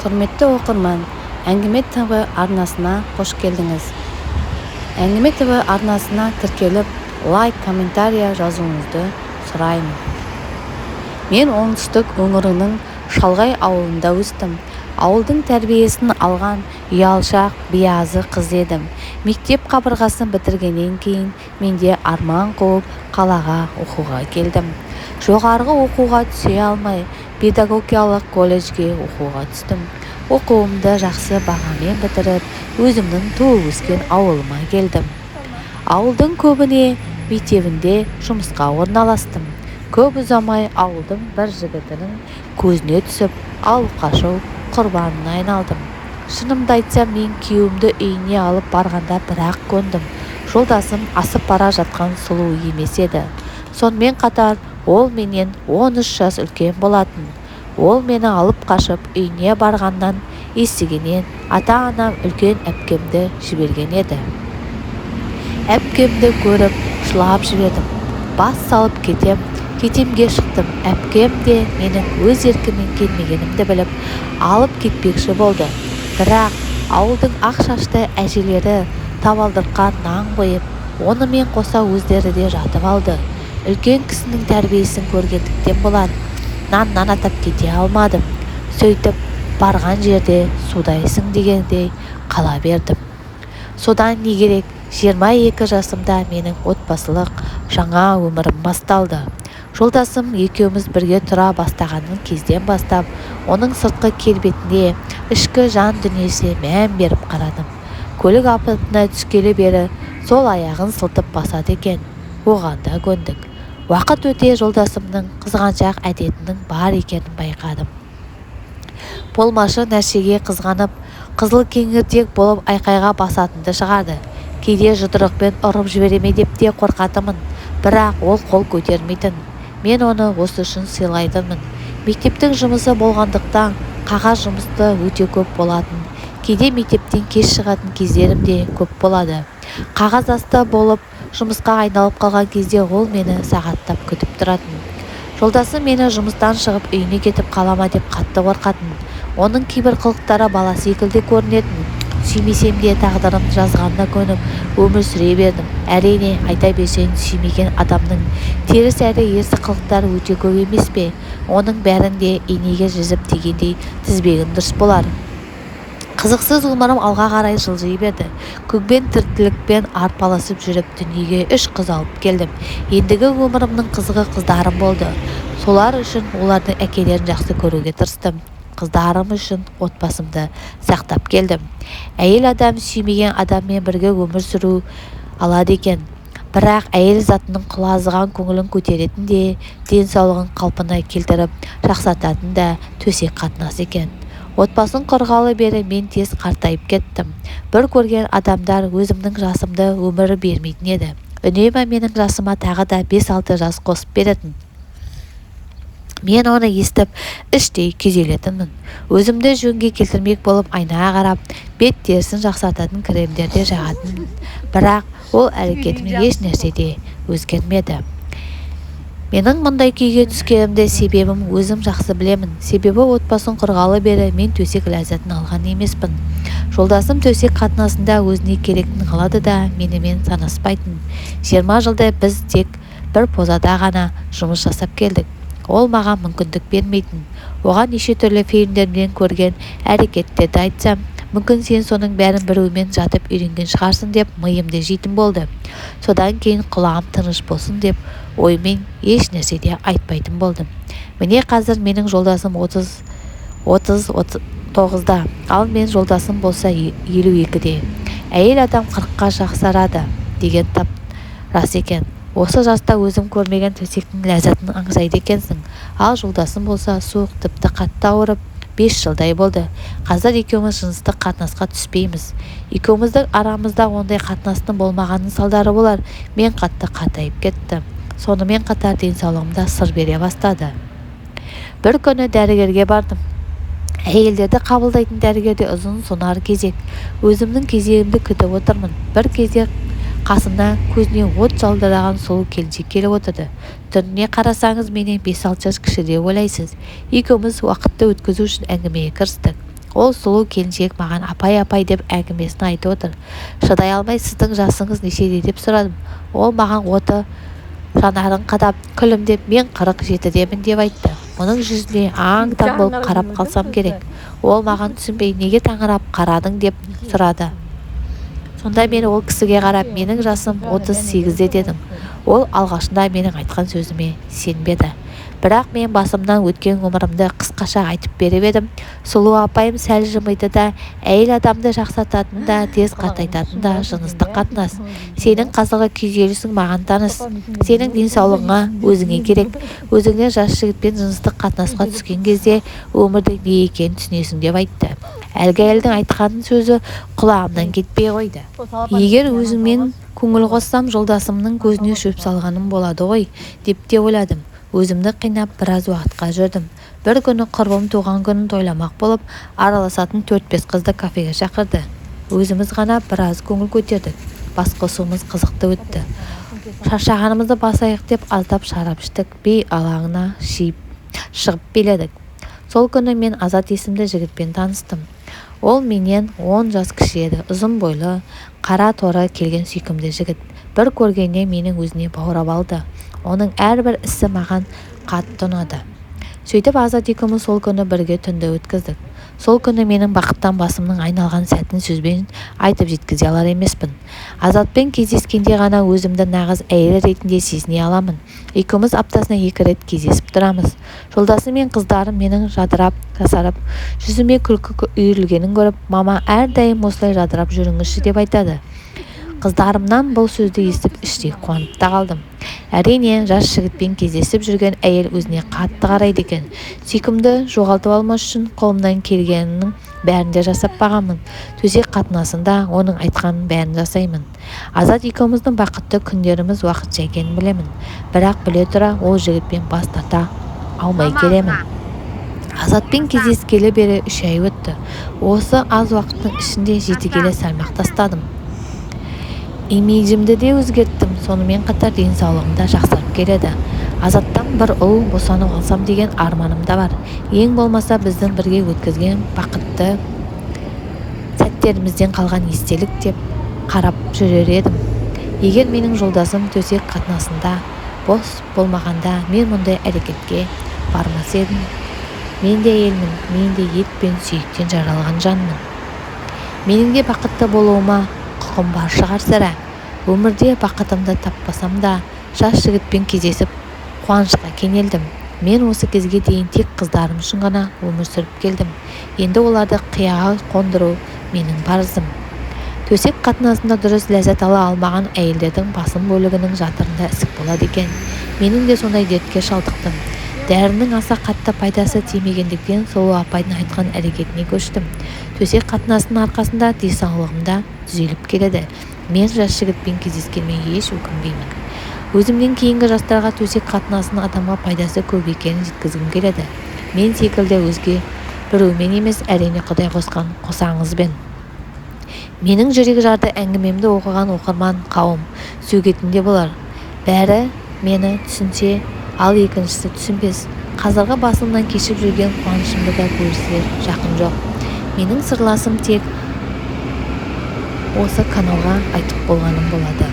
Құрметті оқырман, Әңгіме ТВ арнасына қош келдіңіз. Әңгіме ТВ арнасына тіркеліп, лайк, комментария жазуыңызды сұраймын. Мен оңтүстік өңірінің шалғай ауылында өстім. Ауылдың тәрбиесін алған ұялшақ, биязы қыз едім. Мектеп қабырғасын бітіргеннен кейін менде арман қуып қалаға оқуға келдім. Жоғарғы оқуға түсе алмай, педагогикалық колледжге оқуға түстім. Оқуымды жақсы бағамен бітіріп, өзімнің туып өскен ауылыма келдім. Ауылдың көбіне мектебінде жұмысқа орналастым. Көп ұзамай ауылдың бір жігітінің көзіне түсіп, алып қашу құрбанына айналдым. Шынымды айтсам, мен күйеуімді үйіне алып барғанда бірақ көндім. Жолдасым асып бара жатқан сұлу емес еді. Сонымен қатар ол менен 13 жас үлкен болатын. Ол мені алып қашып үйіне барғаннан естігеннен ата-анам үлкен әпкемді жіберген еді. Әпкемді көріп жылап жібердім. Бас салып кетемге шықтым. Әпкем де менің өз еркіммен келмегенімді біліп алып кетпекші болды. Бірақ ауылдың ақ шашты әжелері табалдырыққа нан қойып, онымен қоса өздері де жатып алды. Үлкен кісінің тәрбиесін көргендіктен болар. Наннан атап кете алмадым. Сөйтіп барған жерде судайсың дегендей қала бердім. Содан не керек, 22 жасымда менің отбасылық жаңа өмірім басталды. Жолдасым екеуміз бірге тұра бастағанын кезден бастап, оның сыртқы келбетіне, ішкі жан дүниесіне мән беріп қарадым. Көлік апатына түскелі бері сол аяғын сылтып басады екен. Оған да көндік. Уақыт өте жолдасымның қызғаншақ әдетінің бар екенін байқадым. Болмашы нәрсеге қызғанып, қызыл кеңірдек болып айқайға басатынды шығарды. Кейде жұдырықпен ұрып жібереме деп те қорқатымын, бірақ ол қол көтермейтін. Мен оны осы үшін сыйлайтынмын. Мектептің жұмысы болғандықтан қағаз жұмысты өте көп болатын. Кейде мектептен кеш шығатын кездерім де көп болады. Қағаз асты болып жұмысқа айналып қалған кезде ол мені сағаттап күтіп тұратын. Жолдасы мені жұмыстан шығып үйіне кетіп қалама деп қатты қорқатын. Оның кейбір қылықтары бала секілді көрінетін. Сүймесем де тағдырым жазғанына көніп өмір сүре бердім. Әрине, айта берсең, сүймеген адамның теріс әрі ерсі қылықтары өте көп емес пе? Оның бәрін де инеге жүзіп дегендей тізбегін дұрыс болар. Қызықсыз өмірім алға қарай жылжи берді. Көкпен тіртілікпен арпалысып жүріп дүниеге 3 қыз алып келдім. Ендігі өмірімнің қызығы қыздарым болды. Солар үшін олардың әкелерін жақсы көруге тырыстым. Қыздарым үшін отбасымды сақтап келдім. Әйел адам сүймеген адаммен бірге өмір сүру алады екен. Бірақ әйел затының құлазыған көңілін көтеретін де, денсаулығын қалпына келтіріп жақсартатын да төсек қатынас екен. Отбасын құрғалы бері мен тез қартайып кеттім. Бір көрген адамдар өзімнің жасымды өмірі бермейтін еді. Үнемі менің жасыма тағы да 5-6 жас қосып беретін. Мен оны естіп, іштей күйзелетінмін. Өзімді жөнге келтірмек болып айнаға қарап, бет терісін жақсартатын кремдерде жағатынмын. Бірақ ол әрекетім еш нәрседе өзгермеді. Менің мұндай күйге түскенімде себебім өзім жақсы білемін. Себебі отбасын құрғалы бері мен төсек ләззатын алған емеспін. Жолдасым төсек қатынасында өзіне керектін алады да менімен санаспайтын. 20 жылда біз тек бір позада ғана жұмыс жасап келдік. Ол маған мүмкіндік бермейтін. Оған неше түрлі фильмдерден көрген әрекеттерді айтсам, мүмкін сен соның бәрін біреумен жатып үйренген шығарсың деп миымды жейтін болды. Содан кейін құлағым тыныш болсын деп оймен еш нәрседе айтпайтын болдым. Міне қазір менің жолдасым 39-да, ал мен жолдасым болса 52-де. Әйел адам 40-қа жақсарады деген тап рас екен. Осы жаста өзім көрмеген төсектің ләззатын аңсайды екенсің. Ал жолдасым болса суық тіпті қатты ауырып 5 жылдай болды. Қазір екеуміз жыныстық қатынасқа түспейміз. Екеуміздің арамызда ондай қатынастың болмағанның салдары болар. Мен қатты қатайып кеттім. Сонымен қатар денсаулығымда сыр бере бастады. Бір күні дәрігерге бардым. Әйелдерді қабылдайтын дәрігерде ұзын сонар кезек. Өзімнің кезегімді күтіп отырмын. Бір кезде қасына көзіне от жалдыраған сұлу келіншек келіп отырды. Түріне қарасаңыз менен 5-6 жас кіші деп ойлайсыз. Екеуміз уақытты өткізу үшін әңгімеге кірістік. Ол сұлу келіншек маған апай деп әңгімесін айтып отыр. Шыдай алмай сіздің жасыңыз нешеде деп сұрадым. Ол маған оты жанарын қадап күлімдеп мен 47-демін деп айтты. Оның жүзіне аң-таң болып қарап қалсам керек. Ол маған түсінбей неге таңырап қарадың деп сұрады. Сонда мен ол кісіге қарап менің жасым 38-де дедім. Ол алғашында менің айтқан сөзіме сенбеді. Бірақ мен басымнан өткен ғұмырымды қысқаша айтып беріп едім. Сұлу апайым сәл жымиды да, әйел адамды жақсартатын да, тез қатайтатын да жыныстық қатынас. Сенің қазіргі күйзелісің маған таныс. Сенің денсаулығыңа өзіңе керек. Өзіңнен жас жігітпен жыныстық қатынасқа түскен кезде өмірдің не екенін түсінесің деп айтты. Әлгі әйелдің айтқан сөзі құлағымнан кетпей қойды. Егер өзіңмен көңіл қоссам, жолдасымның көзіне шөп салғаным болады ғой, деп те ойладым. Өзімді қинап біраз уақытқа жүрдім. Бір күні құрбым туған күнін тойламақ болып, араласатын 4-5 қызды кафеге шақырды. Өзіміз ғана біраз көңіл көтердік. Басқосуымыз қызықты өтті. Шаршағанымызды басайық деп аздап шарап іштік. Би алаңына шығып биледік. Сол күні мен Азат есімді жігітпен таныстым. Ол менен 10 жас кіші еді. Ұзын бойлы, қара торы келген сүйкімді жігіт. Бір көргенде менің өзіне баурап алды. Оның әрбір ісі маған қатты ұнады. Сөйтіп Азат екеуміз сол күні бірге түнді өткіздік. Сол күні менің бақыттан басымның айналған сәтін сөзбен айтып жеткізе алар емеспін. Азатпен кездескенде ғана өзімді нағыз әйел ретінде сезіне аламын. Екеуміз аптасына 2 рет кездесіп тұрамыз. Жолдасы мен қыздарым менің жадырап, жасарып, жүзіме күлкі үйірілгенін көріп, мама әрдайым осылай жадырап жүріңізші деп айтады. Қыздарымнан бұл сөзді естіп іштей қуанып та қалдым. Әрине, жас жігітпен кездесіп жүрген әйел өзіне қатты қарайды екен. Сүйкімді жоғалтып алмас үшін қолымнан келгенінің бәрін де жасап бағамын. Төсек қатынасында оның айтқанын бәрін жасаймын. Азат екеуміздің бақытты күндеріміз уақытша екенін білемін. Бірақ біле тұра ол жігітпен бас тарта алмай келемін. Азатпен кездескелі бері 3 ай өтті. Осы аз уақыттың ішінде 7 келі салмақ тастадым. Имиджімді де өзгерттім, сонымен қатар денсаулығым да жақсарып келеді. Азаттан бір ұл босанып алсам деген арманым да бар. Ең болмаса біздің бірге өткізген бақытты сәттерімізден қалған естелік деп қарап жүрер едім. Егер менің жолдасым төсек қатынасында бос болмағанда мен мұндай әрекетке бармас едім. Мен де әйелмін, мен де ет пен сүйектен жаралған жанмын. Менің де бақытты болуыма құқым бар шығар сірә. Өмірде бақытымды таппасам да, жас жігітпен кездесіп қуанышқа кенелдім. Мен осы кезге дейін тек қыздарым үшін ғана өмір сүріп келдім. Енді оларды қияға қондыру менің парызым. Төсек қатынасында дұрыс ләззат ала алмаған әйелдердің басым бөлігінің жатырында ісік болады екен. Менің де сондай дертке шалдықтым. Дәрінің аса қатты пайдасы тимегендіктен Сұлу апайдың айтқан әрекетіне көштім. Төсек қатынасының арқасында денсаулығымда түзеліп келеді. Мен жас жігітпен кездескеніме еш өкінбеймін. Өзімнен кейінгі жастарға төсек қатынасының адамға пайдасы көп екенін жеткізгім келеді. Мен секілді өзге біреумен емес, әрине Құдай қосқан қосаңызбен. Менің жүрек жарды әңгімемді оқыған оқырман қауым сөгетінде болар. Бәрі мені түсінсе, ал екіншісі түсінбес. Қазіргі басымнан кешіп жүрген қуанышымды да көрсе жақын жоқ. Менің сырласым тек осы каналға айтып болғаным болады.